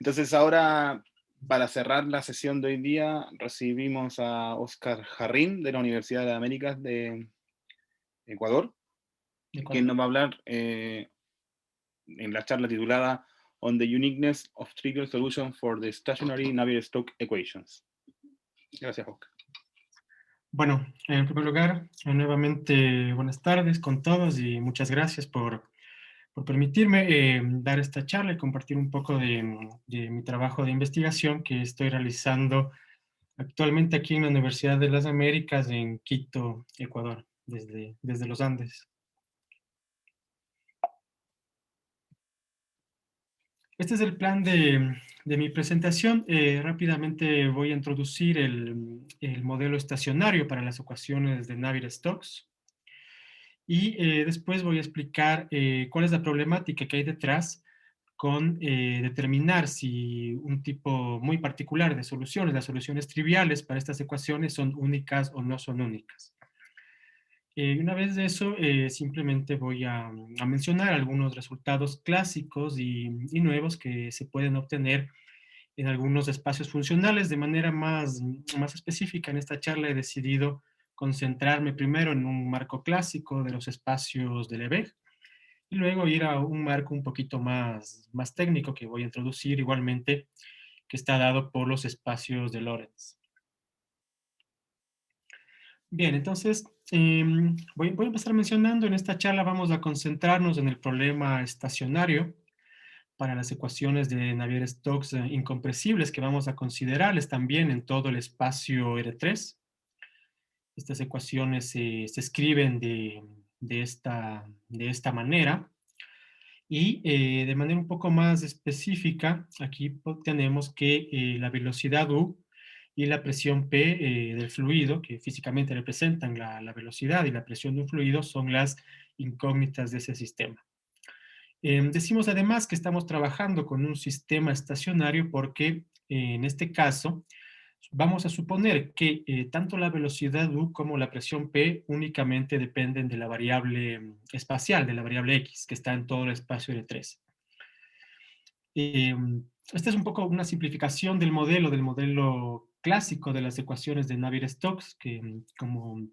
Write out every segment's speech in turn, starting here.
Entonces ahora, para cerrar la sesión de hoy día, recibimos a Oscar Jarrín de la Universidad de las Américas de Ecuador, De quien acuerdo. nos va a hablar en la charla titulada On the Uniqueness of Trivial Solution for the Stationary Navier-Stokes Equations. Gracias, Oscar. Bueno, en primer lugar, nuevamente buenas tardes con todos y muchas gracias por permitirme dar esta charla y compartir un poco de mi trabajo de investigación que estoy realizando actualmente aquí en la Universidad de las Américas en Quito, Ecuador, desde los Andes. Este es el plan de mi presentación. Rápidamente voy a introducir el modelo estacionario para las ecuaciones de Navier-Stokes. Y después voy a explicar cuál es la problemática que hay detrás con determinar si un tipo muy particular de soluciones, las soluciones triviales para estas ecuaciones son únicas o no son únicas. Una vez de eso, simplemente voy a mencionar algunos resultados clásicos y nuevos que se pueden obtener en algunos espacios funcionales de manera más específica. En esta charla he decidido concentrarme primero en un marco clásico de los espacios de Lebesgue y luego ir a un marco un poquito más técnico que voy a introducir igualmente, que está dado por los espacios de Lorentz. Bien, entonces voy a empezar mencionando, en esta charla vamos a concentrarnos en el problema estacionario para las ecuaciones de Navier-Stokes incompresibles que vamos a considerarles también en todo el espacio R3. Estas ecuaciones se escriben de esta manera y de manera un poco más específica, aquí tenemos que la velocidad U y la presión P del fluido, que físicamente representan la velocidad y la presión de un fluido, son las incógnitas de ese sistema. Decimos además que estamos trabajando con un sistema estacionario porque en este caso vamos a suponer que tanto la velocidad U como la presión P únicamente dependen de la variable espacial, de la variable X, que está en todo el espacio de 3. Esta es un poco una simplificación del modelo clásico de las ecuaciones de Navier-Stokes, que como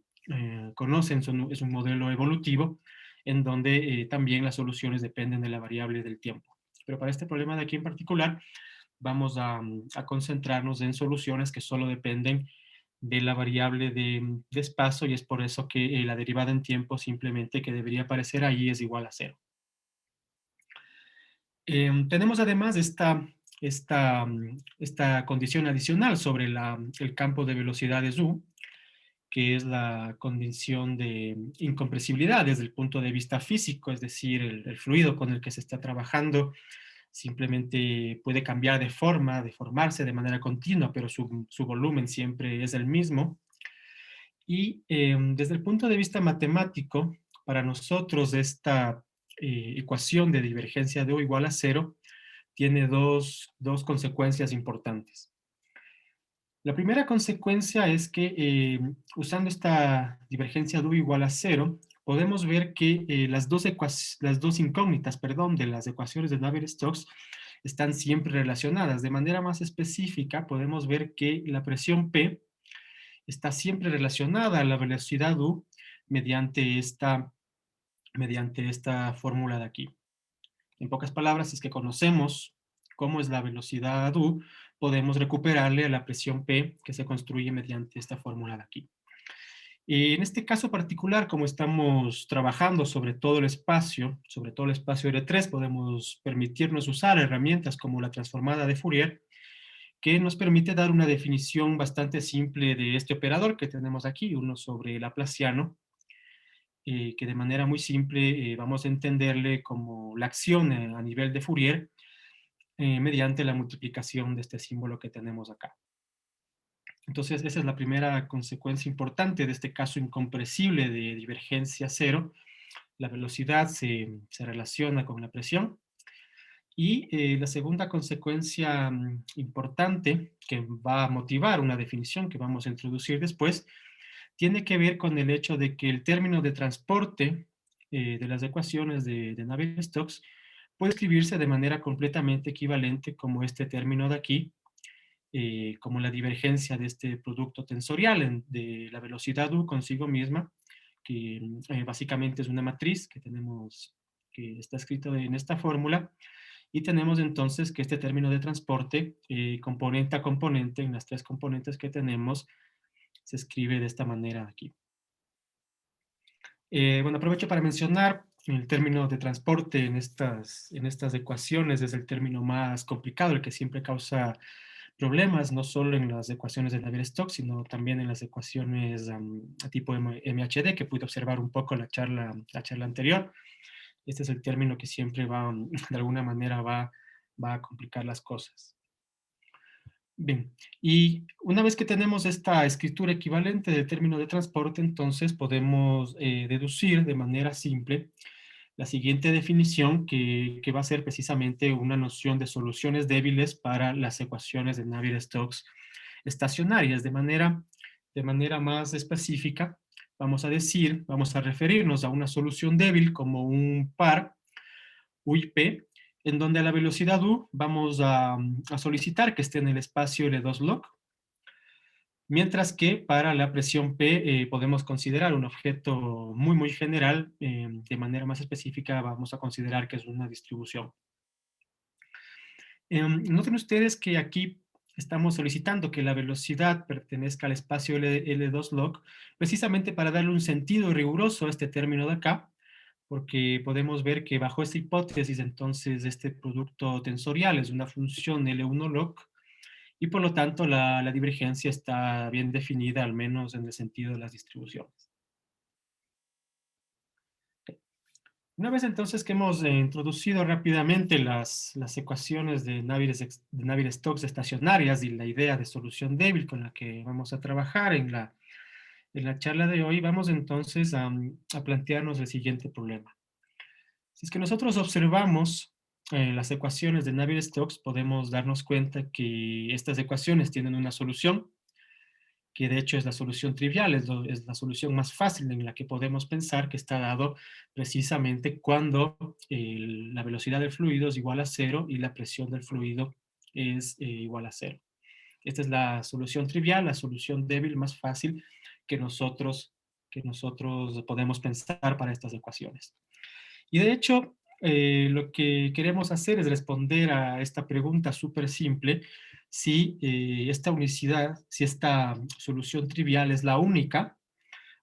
conocen es un modelo evolutivo en donde también las soluciones dependen de la variable del tiempo. Pero para este problema de aquí en particular, vamos a concentrarnos en soluciones que solo dependen de la variable de espacio y es por eso que la derivada en tiempo simplemente que debería aparecer ahí es igual a cero. Tenemos además esta condición adicional sobre el campo de velocidades U, que es la condición de incompresibilidad desde el punto de vista físico, es decir, el fluido con el que se está trabajando simplemente puede cambiar de forma, deformarse de manera continua, pero su volumen siempre es el mismo. Y desde el punto de vista matemático, para nosotros esta ecuación de divergencia de U igual a cero tiene dos consecuencias importantes. La primera consecuencia es que usando esta divergencia de U igual a cero, podemos ver que las dos incógnitas, perdón, de las ecuaciones de Navier-Stokes están siempre relacionadas. De manera más específica, podemos ver que la presión P está siempre relacionada a la velocidad U mediante esta fórmula de aquí. En pocas palabras, si es que conocemos cómo es la velocidad U, podemos recuperarle a la presión P que se construye mediante esta fórmula de aquí. Y en este caso particular, como estamos trabajando sobre todo el espacio R3, podemos permitirnos usar herramientas como la transformada de Fourier, que nos permite dar una definición bastante simple de este operador que tenemos aquí, uno sobre laplaciano, que de manera muy simple vamos a entenderle como la acción a nivel de Fourier mediante la multiplicación de este símbolo que tenemos acá. Entonces, esa es la primera consecuencia importante de este caso incompresible de divergencia cero. La velocidad se relaciona con la presión. Y la segunda consecuencia importante que va a motivar una definición que vamos a introducir después, tiene que ver con el hecho de que el término de transporte de las ecuaciones de Navier-Stokes puede escribirse de manera completamente equivalente como este término de aquí, como la divergencia de este producto tensorial de la velocidad u consigo misma, que básicamente es una matriz que tenemos, que está escrito en esta fórmula, y tenemos entonces que este término de transporte, componente a componente, en las tres componentes que tenemos, se escribe de esta manera aquí. Bueno, aprovecho para mencionar el término de transporte en estas ecuaciones. Es el término más complicado, el que siempre causa problemas, no solo en las ecuaciones de Navier-Stokes, sino también en las ecuaciones a tipo MHD, que pude observar un poco en la charla anterior. Este es el término que siempre va, de alguna manera, va a complicar las cosas. Bien, y una vez que tenemos esta escritura equivalente del término de transporte, entonces podemos deducir de manera simple la siguiente definición, que va a ser precisamente una noción de soluciones débiles para las ecuaciones de Navier-Stokes estacionarias. De manera más específica, vamos a referirnos a una solución débil como un par U y P, en donde a la velocidad U vamos a solicitar que esté en el espacio L2 log, mientras que para la presión P podemos considerar un objeto muy general. De manera más específica vamos a considerar que es una distribución. Noten ustedes que aquí estamos solicitando que la velocidad pertenezca al espacio L2 log, precisamente para darle un sentido riguroso a este término de acá, porque podemos ver que bajo esta hipótesis, entonces, este producto tensorial es una función L1 log, y por lo tanto la divergencia está bien definida, al menos en el sentido de las distribuciones. Una vez entonces que hemos introducido rápidamente las ecuaciones de Navier-Stokes estacionarias y la idea de solución débil con la que vamos a trabajar en la charla de hoy, vamos entonces a plantearnos el siguiente problema. Si es que nosotros observamos las ecuaciones de Navier-Stokes, podemos darnos cuenta que estas ecuaciones tienen una solución, que de hecho es la solución trivial, es la solución más fácil en la que podemos pensar, que está dado precisamente cuando la velocidad del fluido es igual a 0 y la presión del fluido es igual a 0. Esta es la solución trivial, la solución débil más fácil que nosotros podemos pensar para estas ecuaciones. Y de hecho, lo que queremos hacer es responder a esta pregunta súper simple: si esta unicidad, si esta solución trivial es la única,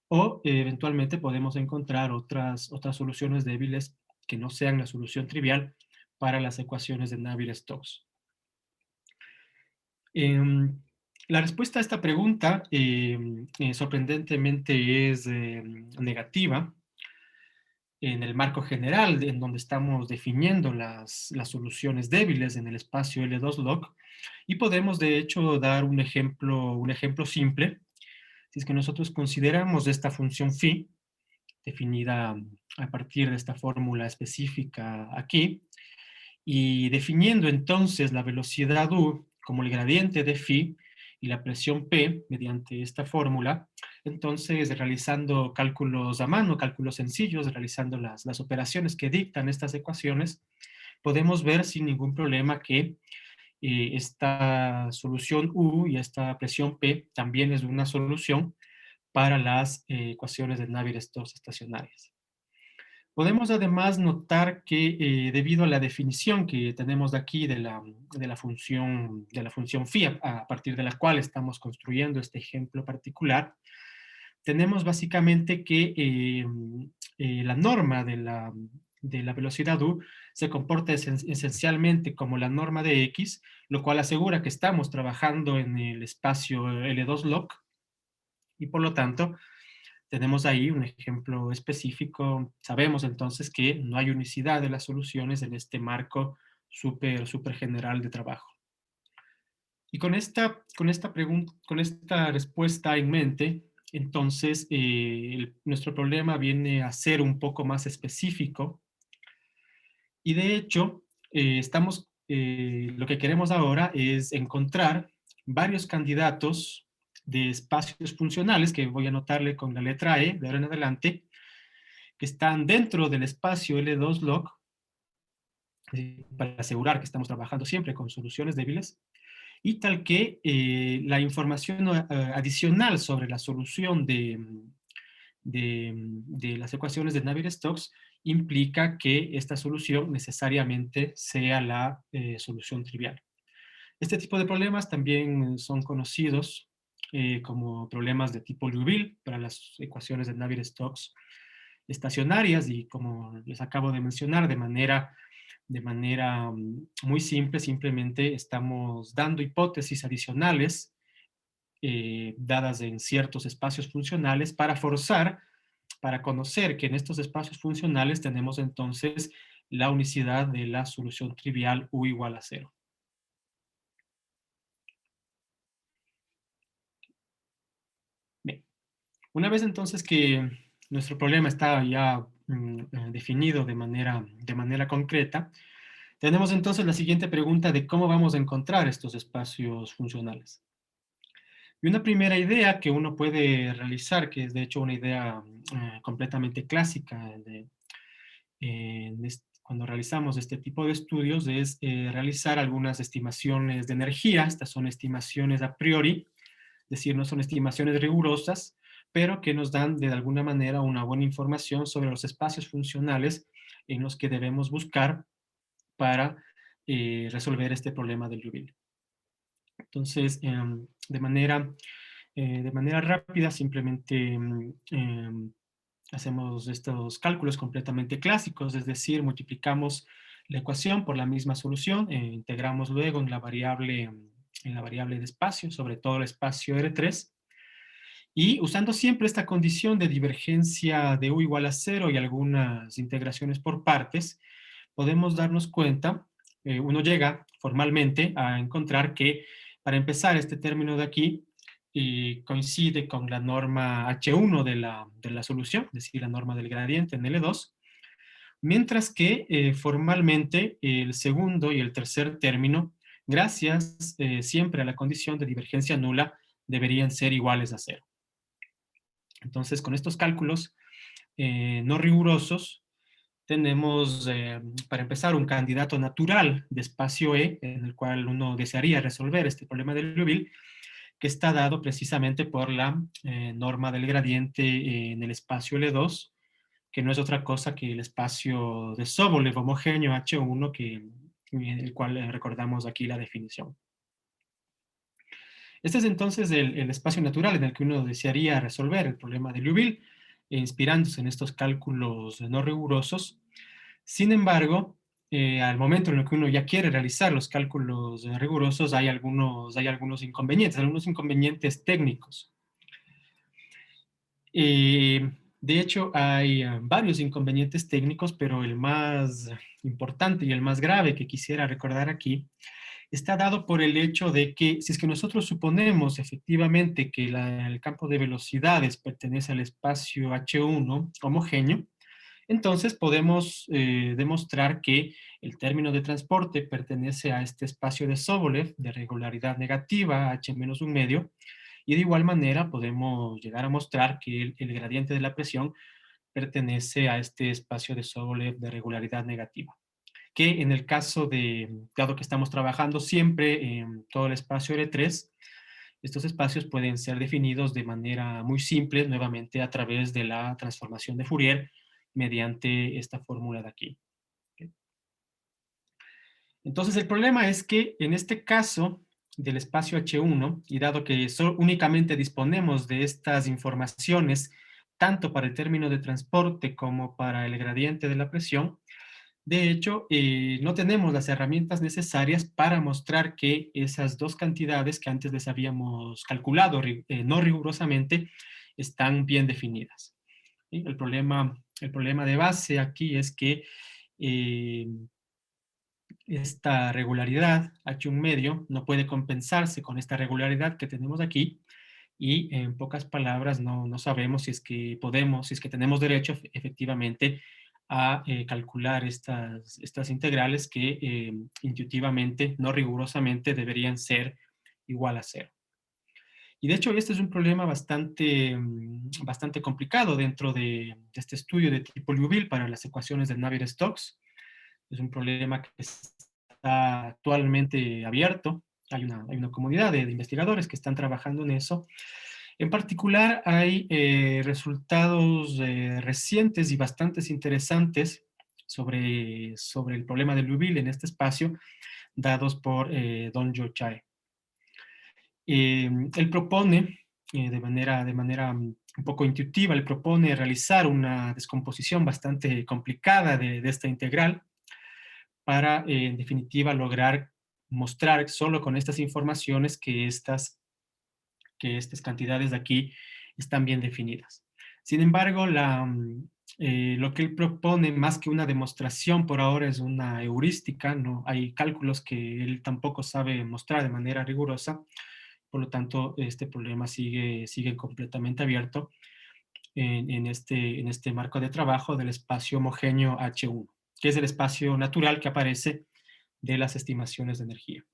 o eventualmente podemos encontrar otras soluciones débiles que no sean la solución trivial para las ecuaciones de Navier-Stokes. La respuesta a esta pregunta sorprendentemente es negativa en el marco general en donde estamos definiendo las soluciones débiles en el espacio L2 log, y podemos de hecho dar un ejemplo simple. Si es que nosotros consideramos esta función phi, definida a partir de esta fórmula específica aquí, y definiendo entonces la velocidad u como el gradiente de phi y la presión P mediante esta fórmula, entonces realizando cálculos a mano, cálculos sencillos, realizando las operaciones que dictan estas ecuaciones, podemos ver sin ningún problema que esta solución U y esta presión P también es una solución para las ecuaciones de Navier-Stokes estacionarias. Podemos además notar que debido a la definición que tenemos de aquí de la función phi, a partir de la cual estamos construyendo este ejemplo particular, tenemos básicamente que la norma de la velocidad u se comporta esencialmente como la norma de x, lo cual asegura que estamos trabajando en el espacio L2 log, y por lo tanto tenemos ahí un ejemplo específico. Sabemos entonces que no hay unicidad de las soluciones en este marco súper general de trabajo. Y con esta respuesta en mente, entonces nuestro problema viene a ser un poco más específico, y de hecho lo que queremos ahora es encontrar varios candidatos de espacios funcionales, que voy a anotarle con la letra E de ahora en adelante, que están dentro del espacio L2 log, para asegurar que estamos trabajando siempre con soluciones débiles, y tal que la información adicional sobre la solución de las ecuaciones de Navier-Stokes implica que esta solución necesariamente sea la solución trivial. Este tipo de problemas también son conocidos como problemas de tipo Liouville para las ecuaciones de Navier-Stokes estacionarias, y como les acabo de mencionar, de manera muy simple, simplemente estamos dando hipótesis adicionales dadas en ciertos espacios funcionales para conocer que en estos espacios funcionales tenemos entonces la unicidad de la solución trivial u igual a cero. Bien. Una vez entonces que nuestro problema está ya definido de manera concreta, tenemos entonces la siguiente pregunta de cómo vamos a encontrar estos espacios funcionales. Y una primera idea que uno puede realizar, que es de hecho una idea completamente clásica cuando realizamos este tipo de estudios, es realizar algunas estimaciones de energía. Estas son estimaciones a priori, es decir, no son estimaciones rigurosas, pero que nos dan de alguna manera una buena información sobre los espacios funcionales en los que debemos buscar para resolver este problema del Liouville. Entonces, de manera rápida, simplemente hacemos estos cálculos completamente clásicos, es decir, multiplicamos la ecuación por la misma solución, integramos luego en la variable de espacio, sobre todo el espacio R3, y usando siempre esta condición de divergencia de u igual a 0 y algunas integraciones por partes, podemos darnos cuenta, uno llega formalmente a encontrar que, para empezar, este término de aquí coincide con la norma H1 de la solución, es decir, la norma del gradiente en L2, mientras que formalmente el segundo y el tercer término, gracias siempre a la condición de divergencia nula, deberían ser iguales a 0. Entonces, con estos cálculos no rigurosos, tenemos, para empezar, un candidato natural de espacio E, en el cual uno desearía resolver este problema del Liouville, que está dado precisamente por la norma del gradiente en el espacio L2, que no es otra cosa que el espacio de Sobolev homogéneo H1, el cual recordamos aquí la definición. Este es entonces el espacio natural en el que uno desearía resolver el problema de Liouville, inspirándose en estos cálculos no rigurosos. Sin embargo, al momento en el que uno ya quiere realizar los cálculos rigurosos, hay algunos inconvenientes técnicos. De hecho, hay varios inconvenientes técnicos, pero el más importante y el más grave que quisiera recordar aquí está dado por el hecho de que, si es que nosotros suponemos efectivamente que el campo de velocidades pertenece al espacio H1 homogéneo, entonces podemos demostrar que el término de transporte pertenece a este espacio de Sobolev de regularidad negativa, H-1 y de igual manera podemos llegar a mostrar que el gradiente de la presión pertenece a este espacio de Sobolev de regularidad negativa, que en el caso dado que estamos trabajando siempre en todo el espacio R3, estos espacios pueden ser definidos de manera muy simple, nuevamente a través de la transformación de Fourier, mediante esta fórmula de aquí. Entonces, el problema es que en este caso del espacio H1, y dado que únicamente disponemos de estas informaciones, tanto para el término de transporte como para el gradiente de la presión, de hecho, no tenemos las herramientas necesarias para mostrar que esas dos cantidades que antes les habíamos calculado no rigurosamente están bien definidas. ¿Sí? El problema de base aquí es que esta regularidad H1 no puede compensarse con esta regularidad que tenemos aquí, y en pocas palabras no sabemos si es que tenemos derecho efectivamente a calcular estas integrales que intuitivamente, no rigurosamente, deberían ser igual a 0. Y de hecho, este es un problema bastante complicado dentro de este estudio de tipo Liouville para las ecuaciones de Navier-Stokes, Es un problema que está actualmente abierto. Hay una comunidad de investigadores que están trabajando en eso. En particular, hay resultados recientes y bastante interesantes sobre el problema de Liouville en este espacio, dados por Dong-Jo Chae. Él propone, de manera un poco intuitiva, él propone realizar una descomposición bastante complicada de esta integral para, en definitiva, lograr mostrar solo con estas informaciones que estas cantidades de aquí están bien definidas. Sin embargo, lo que él propone, más que una demostración por ahora, es una heurística, ¿no? Hay cálculos que él tampoco sabe mostrar de manera rigurosa, por lo tanto, este problema sigue completamente abierto en este marco de trabajo del espacio homogéneo H1, que es el espacio natural que aparece de las estimaciones de energía.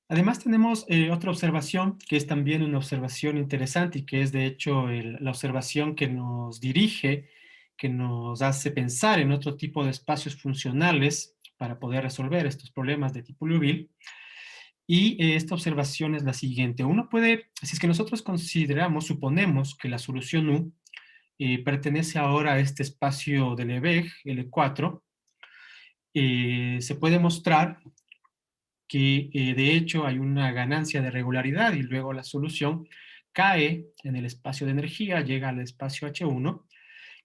Además tenemos otra observación que es también una observación interesante y que es de hecho la observación que nos dirige, que nos hace pensar en otro tipo de espacios funcionales para poder resolver estos problemas de tipo Liouville. Y esta observación es la siguiente. Uno puede, si es que nosotros suponemos que la solución U pertenece ahora a este espacio de Lebesgue, L4, se puede mostrar que de hecho hay una ganancia de regularidad y luego la solución cae en el espacio de energía, llega al espacio H1,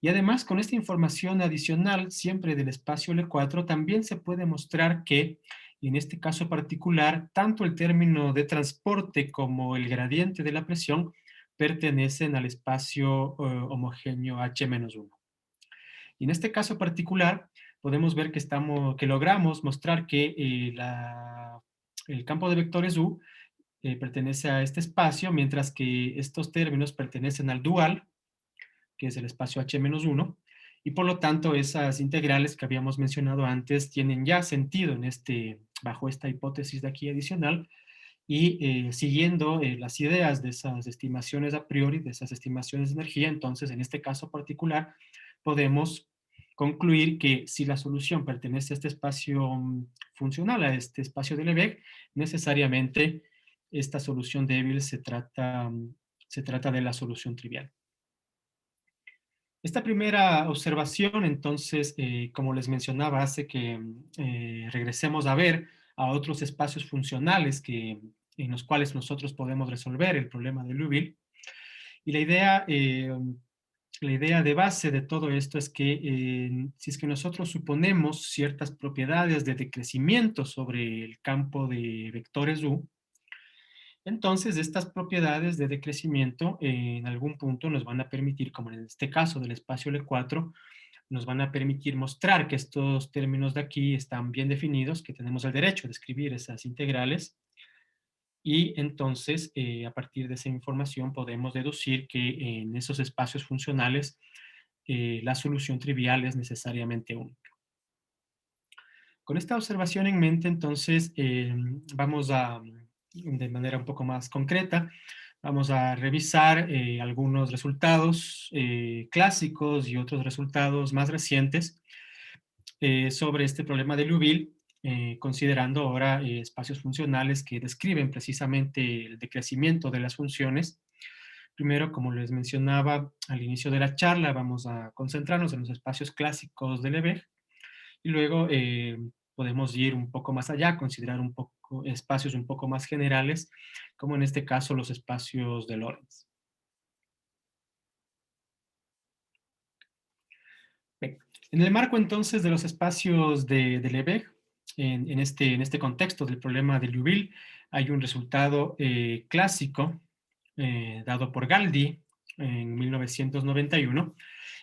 y además con esta información adicional siempre del espacio L4 también se puede mostrar que en este caso particular tanto el término de transporte como el gradiente de la presión pertenecen al espacio homogéneo H-1. Y en este caso particular podemos ver que logramos mostrar que el campo de vectores U pertenece a este espacio, mientras que estos términos pertenecen al dual, que es el espacio H-1, y por lo tanto esas integrales que habíamos mencionado antes tienen ya sentido bajo esta hipótesis de aquí adicional, y siguiendo las ideas de esas estimaciones a priori, de esas estimaciones de energía, entonces en este caso particular podemos concluir que si la solución pertenece a este espacio funcional, a este espacio de Lebesgue, necesariamente esta solución débil se trata de la solución trivial. Esta primera observación, entonces, como les mencionaba, hace que regresemos a ver a otros espacios funcionales en los cuales nosotros podemos resolver el problema de Liouville. Y la idea de base de todo esto es que si es que nosotros suponemos ciertas propiedades de decrecimiento sobre el campo de vectores U, entonces estas propiedades de decrecimiento en algún punto nos van a permitir, como en este caso del espacio L4, nos van a permitir mostrar que estos términos de aquí están bien definidos, que tenemos el derecho de escribir esas integrales, y entonces a partir de esa información podemos deducir que en esos espacios funcionales la solución trivial es necesariamente única. Con esta observación en mente, entonces, vamos a, de manera un poco más concreta, vamos a revisar algunos resultados clásicos y otros resultados más recientes sobre este problema de Liouville, considerando ahora espacios funcionales que describen precisamente el decrecimiento de las funciones. Primero, como les mencionaba al inicio de la charla, vamos a concentrarnos en los espacios clásicos de Lebesgue y luego podemos ir un poco más allá, considerar un poco espacios un poco más generales, como en este caso los espacios de Lorentz. Bien. En el marco entonces de los espacios de Lebesgue, en este contexto del problema de Liouville, hay un resultado clásico dado por Galdi en 1991,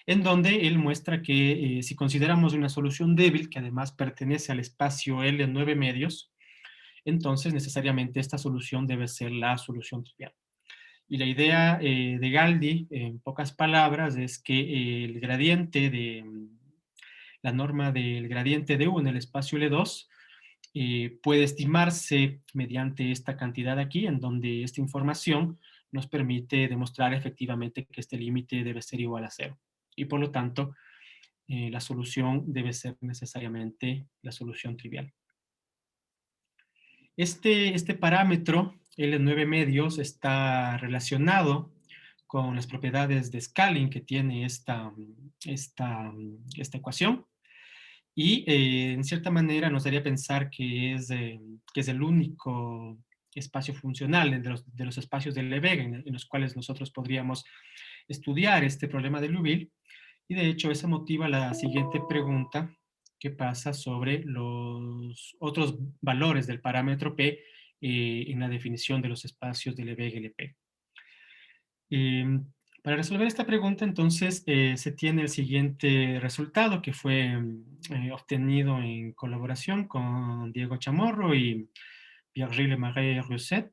en donde él muestra que si consideramos una solución débil, que además pertenece al espacio L en 9 medios, entonces necesariamente esta solución debe ser la solución trivial. Y la idea de Galdi, en pocas palabras, es que el gradiente la norma del gradiente de U en el espacio L2 puede estimarse mediante esta cantidad aquí, en donde esta información nos permite demostrar efectivamente que este límite debe ser igual a 0. Y por lo tanto, la solución debe ser necesariamente la solución trivial. Este parámetro, L9 medios, está relacionado con las propiedades de scaling que tiene esta ecuación. Y en cierta manera nos haría pensar que es el único espacio funcional de los espacios de Lebesgue en los cuales nosotros podríamos estudiar este problema de Liouville. Y de hecho eso motiva la siguiente pregunta, que pasa sobre los otros valores del parámetro P en la definición de los espacios de Lebesgue-LP. Para resolver esta pregunta, entonces, se tiene el siguiente resultado que fue obtenido en colaboración con Diego Chamorro y Pierre Lemarais Rousset,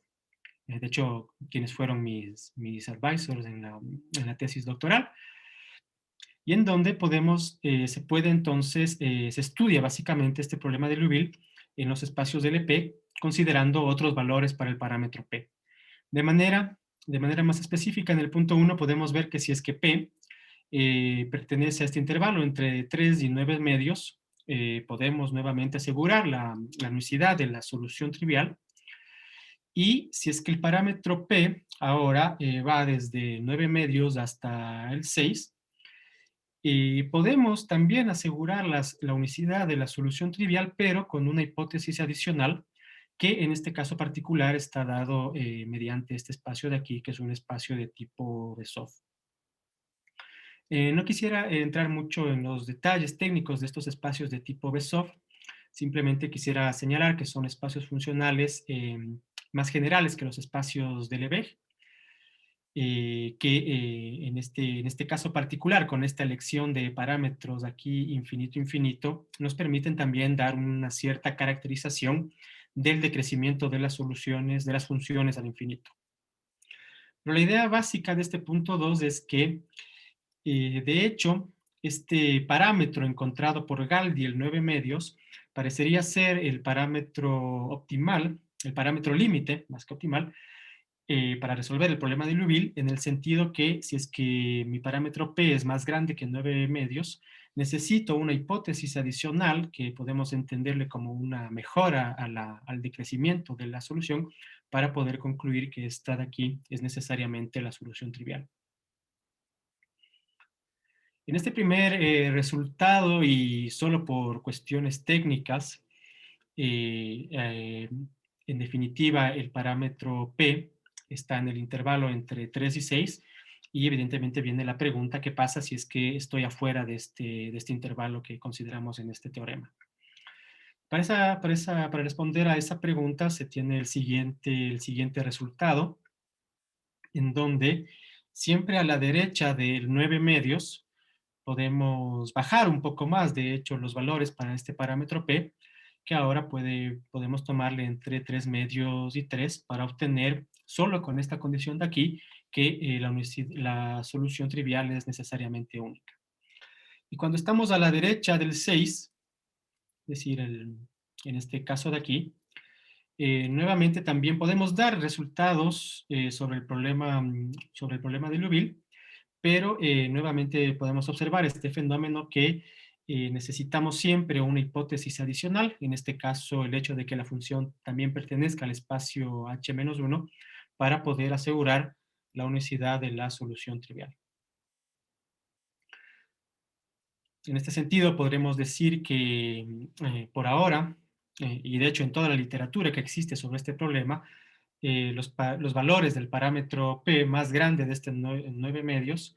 de hecho, quienes fueron mis advisors en la tesis doctoral, y en donde se puede entonces, se estudia básicamente este problema de Liouville en los espacios del EP, considerando otros valores para el parámetro P. De manera más específica, en el punto 1 podemos ver que si es que P pertenece a este intervalo entre 3 y 9 medios, podemos nuevamente asegurar la unicidad de la solución trivial. Y si es que el parámetro P ahora va desde 9 medios hasta el 6, podemos también asegurar la unicidad de la solución trivial, pero con una hipótesis adicional, que en este caso particular está dado mediante este espacio de aquí, que es un espacio de tipo Bezoff. No quisiera entrar mucho en los detalles técnicos de estos espacios de tipo Bezoff, simplemente quisiera señalar que son espacios funcionales más generales que los espacios de Lebesgue, que en este caso particular, con esta elección de parámetros aquí infinito, infinito, nos permiten también dar una cierta caracterización del decrecimiento de las soluciones, de las funciones al infinito. Pero la idea básica de este punto 2 es que, de hecho, este parámetro encontrado por Galdi, el 9 medios, parecería ser el parámetro optimal, el parámetro límite, más que optimal, para resolver el problema de Liouville, en el sentido que si es que mi parámetro P es más grande que 9 medios, necesito una hipótesis adicional que podemos entenderle como una mejora al decrecimiento de la solución para poder concluir que esta de aquí es necesariamente la solución trivial. En este primer resultado, y solo por cuestiones técnicas, en definitiva, el parámetro P está en el intervalo entre 3 y 6, y evidentemente viene la pregunta: ¿qué pasa si es que estoy afuera de este intervalo que consideramos en este teorema? Para responder a esa pregunta se tiene el siguiente resultado, en donde siempre a la derecha del 9 medios podemos bajar un poco más, de hecho, los valores para este parámetro P, que ahora podemos tomarle entre 3 medios y 3 para obtener, solo con esta condición de aquí, que la solución trivial es necesariamente única. Y cuando estamos a la derecha del 6, es decir, en este caso de aquí, nuevamente también podemos dar resultados sobre el problema de Liouville, pero nuevamente podemos observar este fenómeno que necesitamos siempre una hipótesis adicional, en este caso el hecho de que la función también pertenezca al espacio H-1, para poder asegurar la unicidad de la solución trivial. En este sentido, podremos decir que por ahora, y de hecho en toda la literatura que existe sobre este problema, los valores del parámetro P más grande de este 9 medios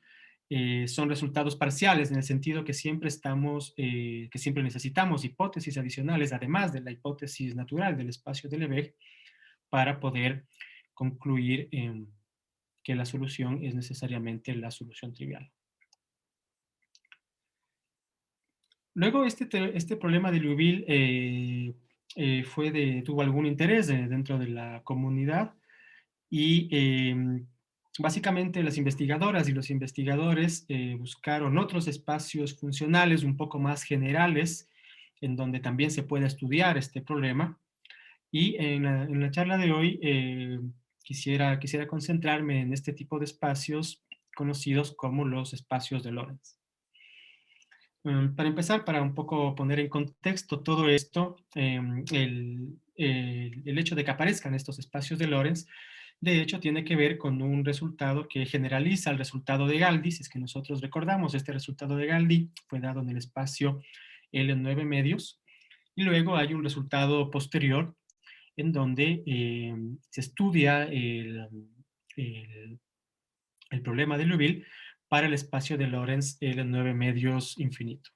son resultados parciales, en el sentido que siempre necesitamos hipótesis adicionales, además de la hipótesis natural del espacio de Lebesgue, para poder concluir que la solución es necesariamente la solución trivial. Luego, este problema de Liouville tuvo algún interés dentro de la comunidad, y básicamente las investigadoras y los investigadores buscaron otros espacios funcionales un poco más generales, en donde también se pueda estudiar este problema. Y en la charla de hoy quisiera concentrarme en este tipo de espacios conocidos como los espacios de Lorentz. Para empezar, para un poco poner en contexto todo esto, el hecho de que aparezcan estos espacios de Lorentz, de hecho, tiene que ver con un resultado que generaliza el resultado de Galdi. Si es que nosotros recordamos, este resultado de Galdi fue dado en el espacio L en 9 medios, y luego hay un resultado posterior en donde se estudia el- el problema de Liouville para el espacio de Lorentz L en 9 medios infinito.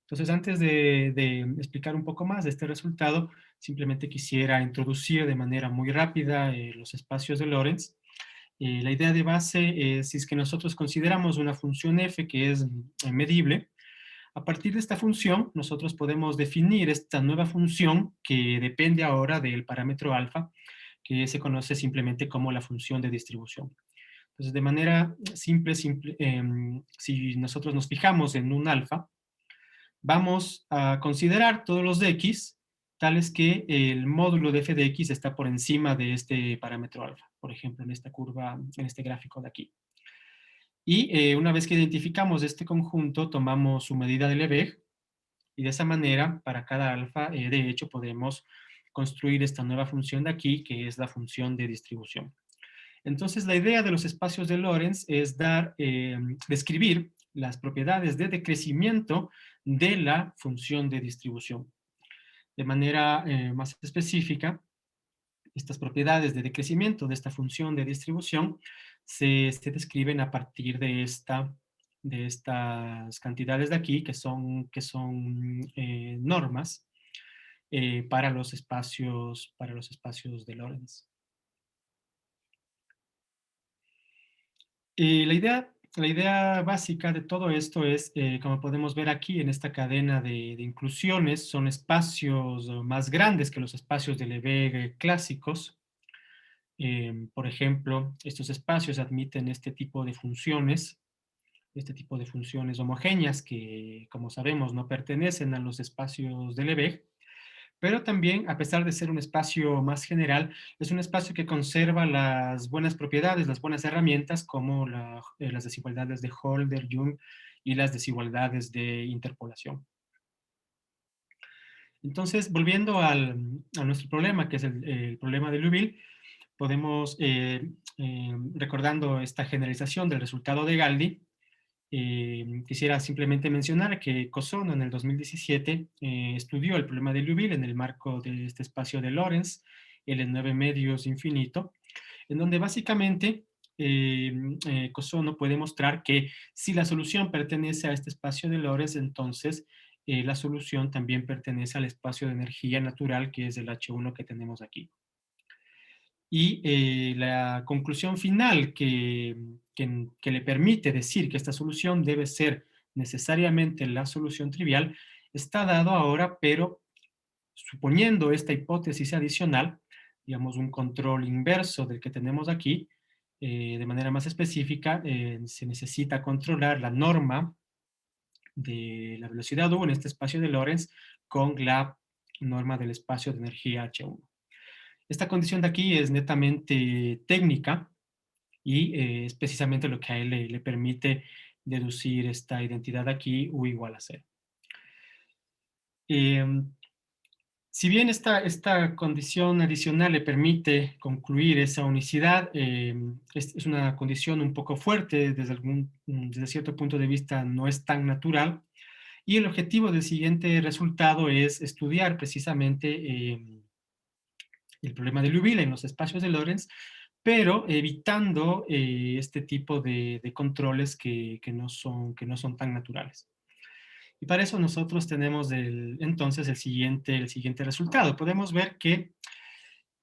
Entonces, antes de explicar un poco más de este resultado, simplemente quisiera introducir de manera muy rápida los espacios de Lorentz. La idea de base es, si es que nosotros consideramos una función f que es medible, a partir de esta función, nosotros podemos definir esta nueva función que depende ahora del parámetro alfa, que se conoce simplemente como la función de distribución. Entonces, de manera simple, si nosotros nos fijamos en un alfa, vamos a considerar todos los de x tales que el módulo de f de x está por encima de este parámetro alfa, por ejemplo, en esta curva, en este gráfico de aquí. Y una vez que identificamos este conjunto, tomamos su medida de Lebesgue, y de esa manera, para cada alfa, de hecho, podemos construir esta nueva función de aquí, que es la función de distribución. Entonces, la idea de los espacios de Lorentz es describir las propiedades de decrecimiento de la función de distribución. De manera más específica, estas propiedades de decrecimiento de esta función de distribución se describen a partir de estas cantidades de aquí, que son normas para los espacios de Lorentz. La idea básica de todo esto es, como podemos ver aquí en esta cadena de inclusiones, son espacios más grandes que los espacios de Lebesgue clásicos. Por ejemplo, estos espacios admiten este tipo de funciones homogéneas que, como sabemos, no pertenecen a los espacios de Lebesgue, pero también, a pesar de ser un espacio más general, es un espacio que conserva las buenas propiedades, las buenas herramientas, como las desigualdades de Holder, Jung y las desigualdades de interpolación. Entonces, volviendo a nuestro problema, que es el problema de Liouville, podemos, recordando esta generalización del resultado de Galdi, quisiera simplemente mencionar que Cosono en el 2017 estudió el problema de Liouville en el marco de este espacio de Lorentz, el en 9 medios infinito, en donde básicamente Cosono puede mostrar que si la solución pertenece a este espacio de Lorentz, entonces la solución también pertenece al espacio de energía natural, que es el H1 que tenemos aquí. Y la conclusión final que le permite decir que esta solución debe ser necesariamente la solución trivial está dado ahora, pero suponiendo esta hipótesis adicional, digamos un control inverso del que tenemos aquí, de manera más específica, se necesita controlar la norma de la velocidad U en este espacio de Lorentz con la norma del espacio de energía H1. Esta condición de aquí es netamente técnica y es precisamente lo que a él le permite deducir esta identidad de aquí, U igual a 0. Si bien esta condición adicional le permite concluir esa unicidad, es una condición un poco fuerte, desde cierto punto de vista no es tan natural, y el objetivo del siguiente resultado es estudiar precisamente el problema de Liouville en los espacios de Lorentz, pero evitando este tipo de controles que no son tan naturales. Y para eso nosotros tenemos entonces el siguiente resultado. Podemos ver que,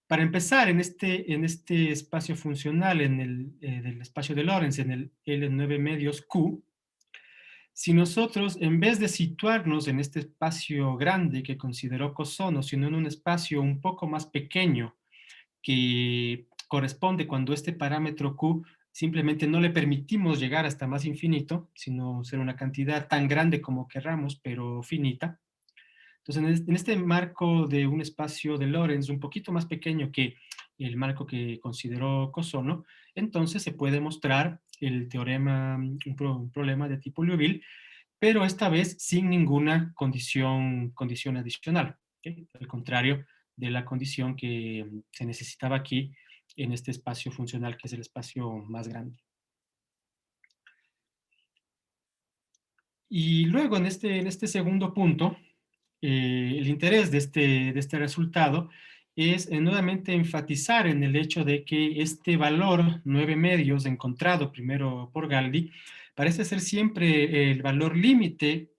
para empezar, en este espacio funcional, del espacio de Lorentz, en el L9 medios Q, si nosotros, en vez de situarnos en este espacio grande que consideró Cosono, sino en un espacio un poco más pequeño, que corresponde cuando este parámetro Q simplemente no le permitimos llegar hasta más infinito, sino ser una cantidad tan grande como querramos, pero finita. Entonces, en este marco de un espacio de Lorentz un poquito más pequeño que el marco que consideró Cosono, entonces se puede mostrar el teorema, un problema de tipo Liouville, pero esta vez sin ninguna condición adicional, ¿ok? Al contrario de la condición que se necesitaba aquí en este espacio funcional, que es el espacio más grande. Y luego, en este segundo punto, el interés de este resultado es nuevamente enfatizar en el hecho de que este valor 9 medios encontrado primero por Galdi parece ser siempre el valor límite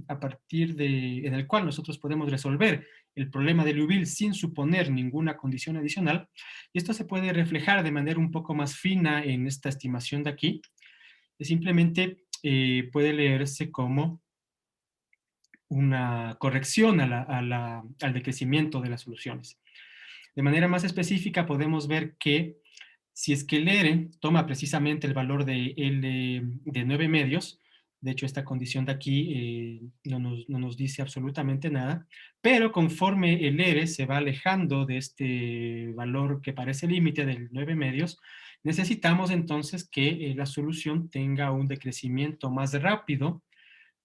a partir en el cual nosotros podemos resolver el problema de Liouville sin suponer ninguna condición adicional. Y esto se puede reflejar de manera un poco más fina en esta estimación de aquí. Simplemente puede leerse como una corrección al decrecimiento de las soluciones. De manera más específica, podemos ver que si es que el R toma precisamente el valor de L de 9 medios, de hecho esta condición de aquí no nos dice absolutamente nada, pero conforme el R se va alejando de este valor que parece límite del 9 medios, necesitamos entonces que la solución tenga un decrecimiento más rápido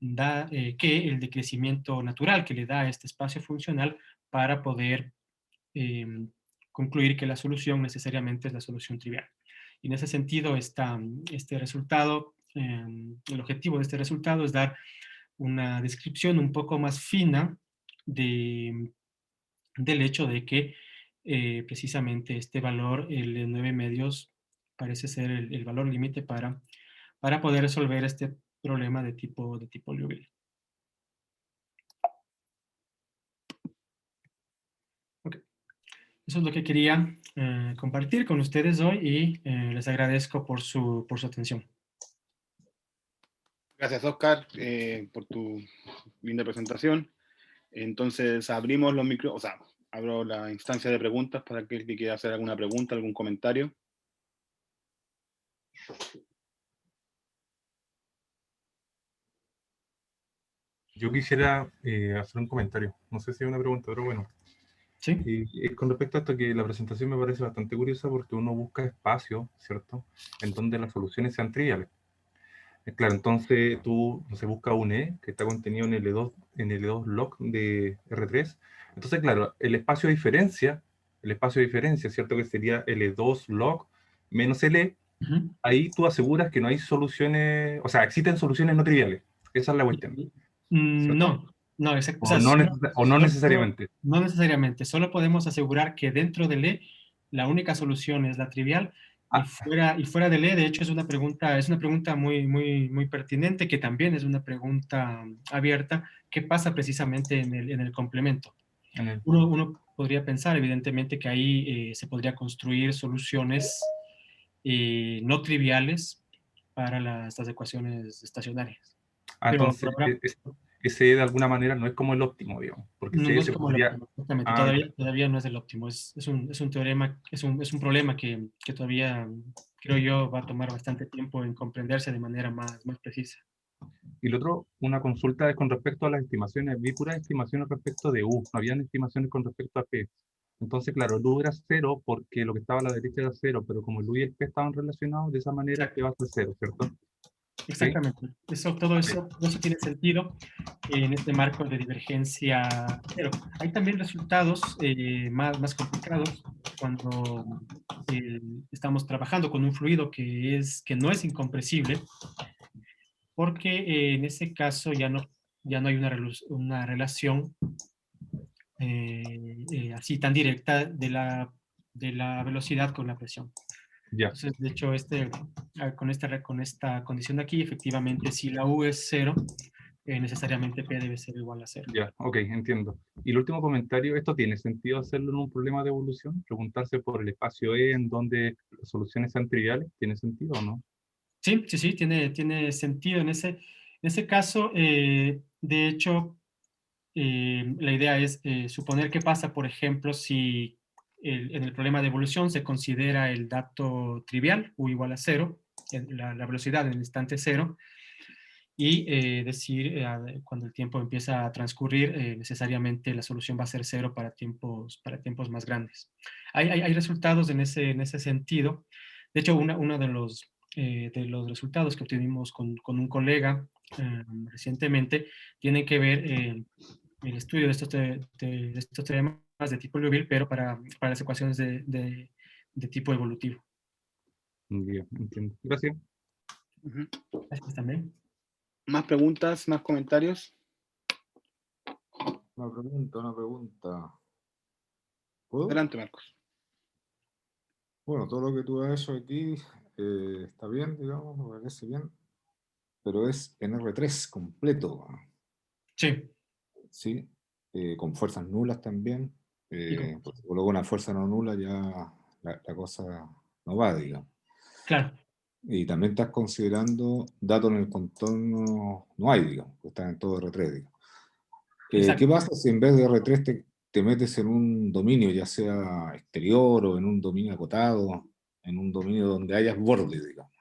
que el decrecimiento natural que le da a este espacio funcional para poder eh, concluir que la solución necesariamente es la solución trivial. Y en ese sentido, este resultado, el objetivo de este resultado es dar una descripción un poco más fina del hecho de que precisamente este valor, el de 9 medios, parece ser el valor límite para poder resolver este problema de tipo Liouville. Okay. Eso es lo que quería compartir con ustedes hoy y les agradezco por su atención. Gracias, Oscar, por tu linda presentación. Entonces, abrimos los micros, o sea, abro la instancia de preguntas para aquel que quiera hacer alguna pregunta, algún comentario. Yo quisiera hacer un comentario. No sé si es una pregunta, pero bueno. ¿Sí? Con respecto a esto, que la presentación me parece bastante curiosa porque uno busca espacio, ¿cierto?, en donde las soluciones sean triviales. Claro, entonces tú, no sé, busca un E que está contenido en L2 log de R3. Entonces, claro, el espacio de diferencia, ¿cierto?, que sería L2 log menos L, ahí tú aseguras que no hay soluciones, o sea, existen soluciones no triviales. Esa es la cuestión, ¿cierto? No, exacto. O O sea, no necesariamente. no necesariamente. Solo podemos asegurar que dentro del E la única solución es la trivial y fuera del E, de hecho, es una pregunta muy, muy, muy pertinente, que también es una pregunta abierta. ¿Qué pasa precisamente en el complemento? Uno podría pensar, evidentemente, que ahí se podría construir soluciones no triviales para las ecuaciones estacionarias. Pero Entonces, por ahora, ese de alguna manera no es como el óptimo, digamos, porque no ese es se como el podría... óptimo, exactamente. Ya. Todavía no es el óptimo. Es un teorema, es un problema que todavía, creo yo, va a tomar bastante tiempo en comprenderse de manera más precisa. Y lo otro, una consulta es con respecto a las estimaciones. Vi puras estimaciones respecto de U, no habían estimaciones con respecto a P. Entonces, claro, el U era cero porque lo que estaba a la derecha era cero, pero como el U y el P estaban relacionados, de esa manera Exacto. P va a ser cero, ¿cierto? ¿Sí? Exactamente. Todo eso tiene sentido en este marco de divergencia cero. Hay también resultados más complicados cuando estamos trabajando con un fluido que no es incompresible, porque en ese caso ya no hay una relación así tan directa de la velocidad con la presión. Ya, Entonces, de hecho, con esta condición de aquí, efectivamente, si la U es cero, necesariamente P debe ser igual a cero. ya, ok, entiendo. Y el último comentario, ¿esto tiene sentido hacerlo en un problema de evolución? Preguntarse por el espacio E en donde las soluciones sean triviales, ¿tiene sentido o no? Sí, tiene sentido. En ese caso, de hecho, la idea es suponer qué pasa, por ejemplo, si en el problema de evolución se considera el dato trivial, U igual a cero, la velocidad en el instante cero, y decir cuando el tiempo empieza a transcurrir, necesariamente la solución va a ser cero para tiempos más grandes. Hay resultados en ese sentido. De hecho, uno de los de los resultados que obtuvimos con un colega recientemente tienen que ver el estudio de estos temas de tipo Liouville, pero para las ecuaciones de tipo evolutivo. Bien, entiendo. Gracias. Ujú. Gracias también. ¿Más preguntas, más comentarios? Una pregunta. ¿Puedo? Adelante, Marcos. Bueno, todo lo que tú has hecho aquí está bien, digamos, me parece bien, pero es en R3 completo, Sí. ¿sí? Con fuerzas nulas también. Y Porque si coloco una fuerza no nula ya la cosa no va, digamos. claro. Y también estás considerando datos en el contorno, no hay, digamos, que están en todo R3, digamos. Exacto. ¿Qué pasa si en vez de R3 te metes en un dominio, ya sea exterior o en un dominio acotado, en un dominio donde hayas borde, digamos?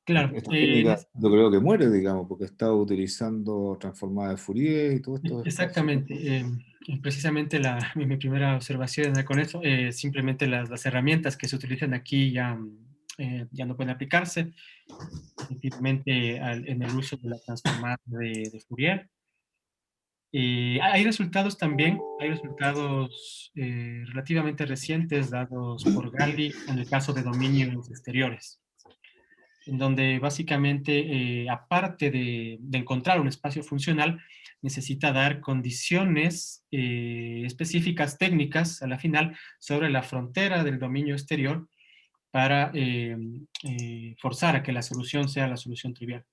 Claro. Esta técnica yo creo que muere, digamos, porque está utilizando transformada de Fourier y todo esto. Exactamente. Precisamente mi primera observación era con eso, simplemente las herramientas que se utilizan aquí ya no pueden aplicarse efectivamente en el uso de la transformada de Fourier. Hay resultados también, hay resultados relativamente recientes dados por Galdi en el caso de dominios exteriores, en donde básicamente, aparte de encontrar un espacio funcional, necesita dar condiciones específicas técnicas a la final sobre la frontera del dominio exterior para forzar a que la solución sea la solución trivial.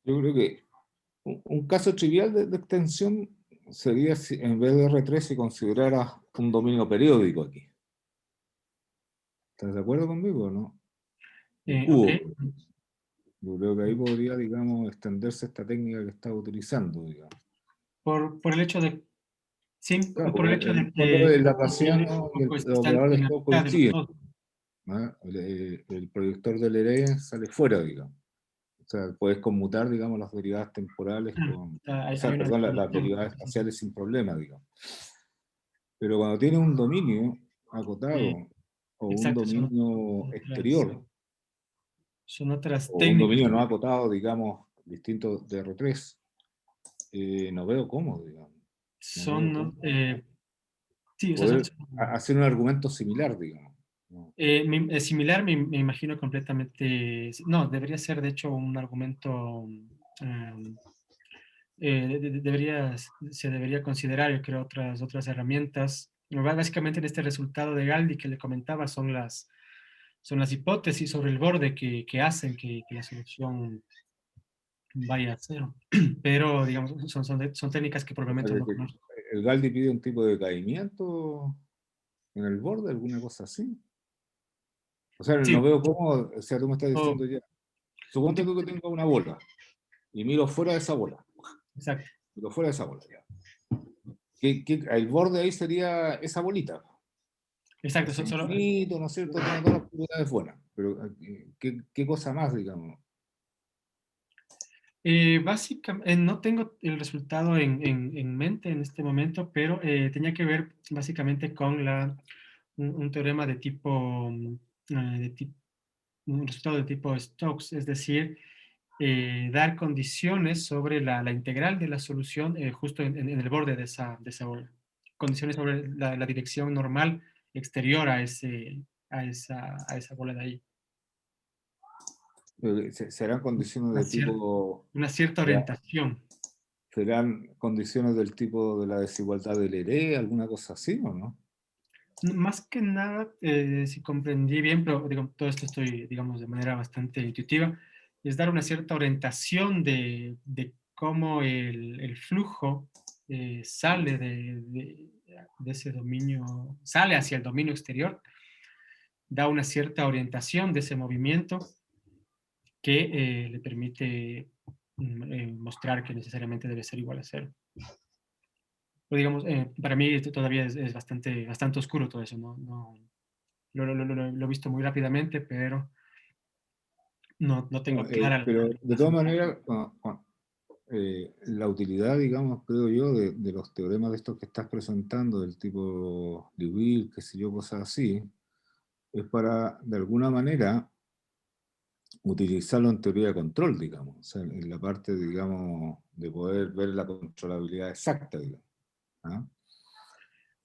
Yo creo que un caso trivial de extensión sería si en vez de R3 si consideraras un dominio periódico aquí. ¿Estás de acuerdo conmigo o no? El cubo. Ok. Yo creo que ahí podría, digamos, extenderse esta técnica que estás utilizando, digamos. Por el hecho de, sí, Claro, por el porque hecho en de el fondo que el Laplaciano y pues, el están operador de en la Stokes mitad de los coinciden, dos. ¿no? El proyector del Leré sale fuera, digamos. O sea, puedes conmutar, digamos, las derivadas temporales con... O sea, Hay una perdón, las definición. derivadas espaciales sin problema, digamos. Pero cuando tienes un dominio acotado o un Exacto, dominio exterior son otras o un técnicas. dominio no acotado, digamos, distinto de R3, no veo cómo, digamos. No veo cómo Sí, o sea, poder hacer un argumento similar, digamos. ¿No? similar, me imagino completamente. No, debería ser de hecho un argumento. Se debería considerar, yo creo, otras herramientas. Básicamente en este resultado de Galdi que le comentaba son las hipótesis sobre el borde que hacen que la solución vaya a cero. Pero, digamos, son técnicas que por el O sea, momento no conozco. el Galdi pide un tipo de caimiento en el borde, alguna cosa así. O sea, Sí, no veo cómo, o sea, tú me estás o diciendo ya, un suponte tipo, tú que tengo una bola y miro fuera de esa bola, exacto, miro fuera de esa bola, ya. El borde ahí sería esa bolita. exacto. Es infinito, ¿no es cierto? Tiene todas las propiedades buenas, pero ¿qué cosa más, digamos? Básicamente, no tengo el resultado en mente en este momento, pero tenía que ver básicamente con un teorema de tipo, un resultado de tipo Stokes, es decir, dar condiciones sobre la integral de la solución justo en el borde de esa bola. Condiciones sobre la dirección normal exterior a esa bola de ahí. ¿Serán condiciones de tipo, Una cierta orientación. serán condiciones del tipo de la desigualdad del Leré, alguna cosa así, o no? Más que nada, si comprendí bien, pero digo, todo esto estoy, digamos, de manera bastante intuitiva, es dar una cierta orientación de cómo el flujo sale de ese dominio, sale hacia el dominio exterior, da una cierta orientación de ese movimiento que le permite mostrar que necesariamente debe ser igual a cero. Pero digamos, para mí esto todavía es bastante oscuro todo eso, no lo he visto muy rápidamente, pero no tengo clara Pero de la todas solución. maneras, la utilidad, digamos, creo yo, de los teoremas de estos que estás presentando, del tipo Liouville, qué sé yo, cosas así, es para, de alguna manera, utilizarlo en teoría de control, digamos, o sea, en la parte, digamos, de poder ver la controlabilidad exacta, digamos. ¿Ah?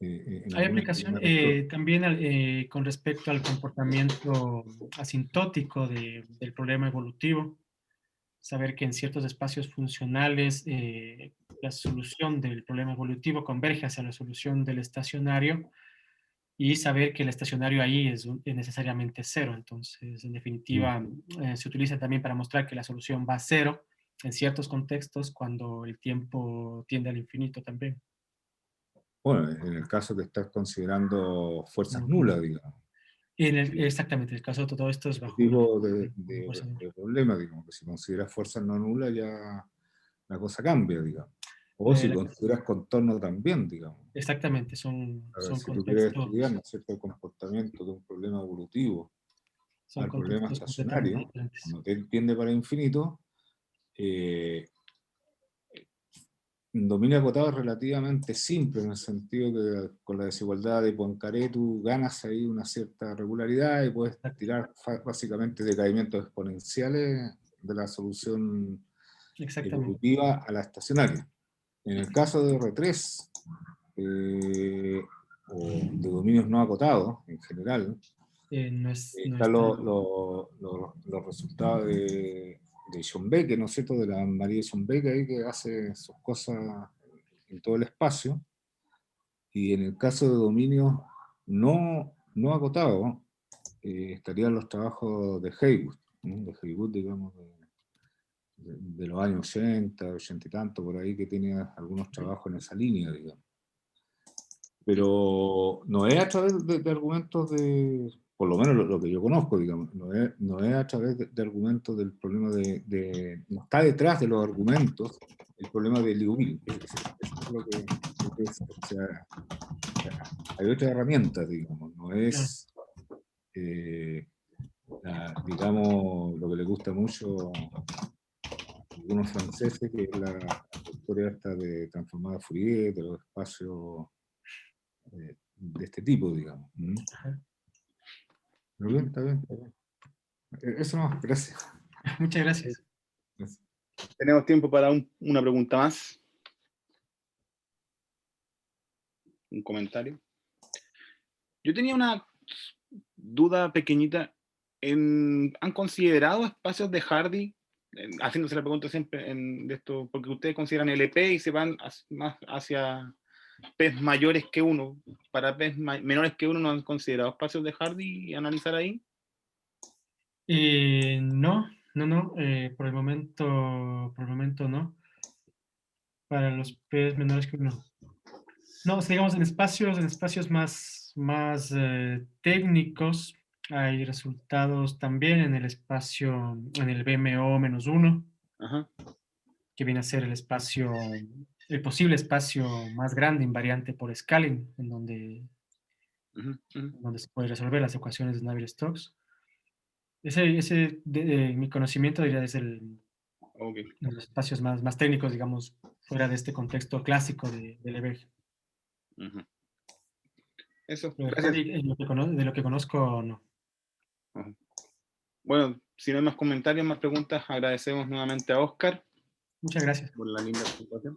En Hay alguna aplicación teoría de control. también con respecto al comportamiento asintótico del problema evolutivo. Saber que en ciertos espacios funcionales la solución del problema evolutivo converge hacia la solución del estacionario y saber que el estacionario ahí es necesariamente cero. Entonces, en definitiva, se utiliza también para mostrar que la solución va a cero en ciertos contextos cuando el tiempo tiende al infinito también. Bueno, en el caso que estás considerando fuerzas nulas, digamos. Exactamente, en el caso de todo esto es Este bajo una tipo fuerza nula. de problema, digamos, que si consideras fuerzas no nulas ya la cosa cambia, digamos. O si Eh, consideras contorno también, digamos. Exactamente, A ver, son si tú quieres contextos, estudiar, ¿no es cierto?, el comportamiento de un problema evolutivo son al problema contextos completamente estacionario, diferentes. cuando te tiende para infinito, un dominio acotado es relativamente simple, en el sentido que con la desigualdad de Poincaré tú ganas ahí una cierta regularidad y puedes tirar básicamente decaimientos exponenciales de la solución Exactamente. evolutiva a la estacionaria. En el caso de R3, o de dominios no acotados en general, No están es tan... los resultados de Schoenbeck, ¿no es cierto?, de la María Schoenbeck ahí, que hace sus cosas en todo el espacio, y en el caso de dominios no acotados, estarían los trabajos de Haywood, ¿no? De Haywood, digamos, de los años 80, 80 y tanto, por ahí, que tiene algunos trabajos en esa línea, digamos. Pero no es a través de argumentos de, por lo menos lo que yo conozco, digamos, no es a través de argumentos del problema no está detrás de los argumentos el problema de Liouville. Eso es lo que es, o sea, hay otras herramientas, digamos, no Claro, es, digamos, lo que le gusta mucho a algunos franceses, que es la historia esta de transformada Fourier, de los espacios de este tipo, digamos. Pero bien, está bien, está bien. Eso no, gracias. muchas gracias. Gracias. Tenemos tiempo para una pregunta más. Un comentario. Yo tenía una duda pequeñita. ¿Han considerado espacios de Hardy? Haciéndose la pregunta siempre de esto, porque ustedes consideran LP y se van más hacia P's mayores que uno. Para P's menores que uno, ¿no han considerado espacios de Hardy y analizar ahí? No, por el momento no. Para los P's menores que uno. No, o sea, digamos, en espacios más técnicos, hay resultados también en el espacio, en el BMO-1, Ajá. que viene a ser el posible espacio más grande invariante por scaling, en donde se puede resolver las ecuaciones de Navier-Stokes. Mi conocimiento diría es Okay. de los espacios más técnicos, digamos, fuera de este contexto clásico de Lebesgue. Eso, Pero gracias. de lo que conozco, no. Ajá. Bueno, si no hay más comentarios, más preguntas, agradecemos nuevamente a Oscar Muchas gracias. por la linda presentación.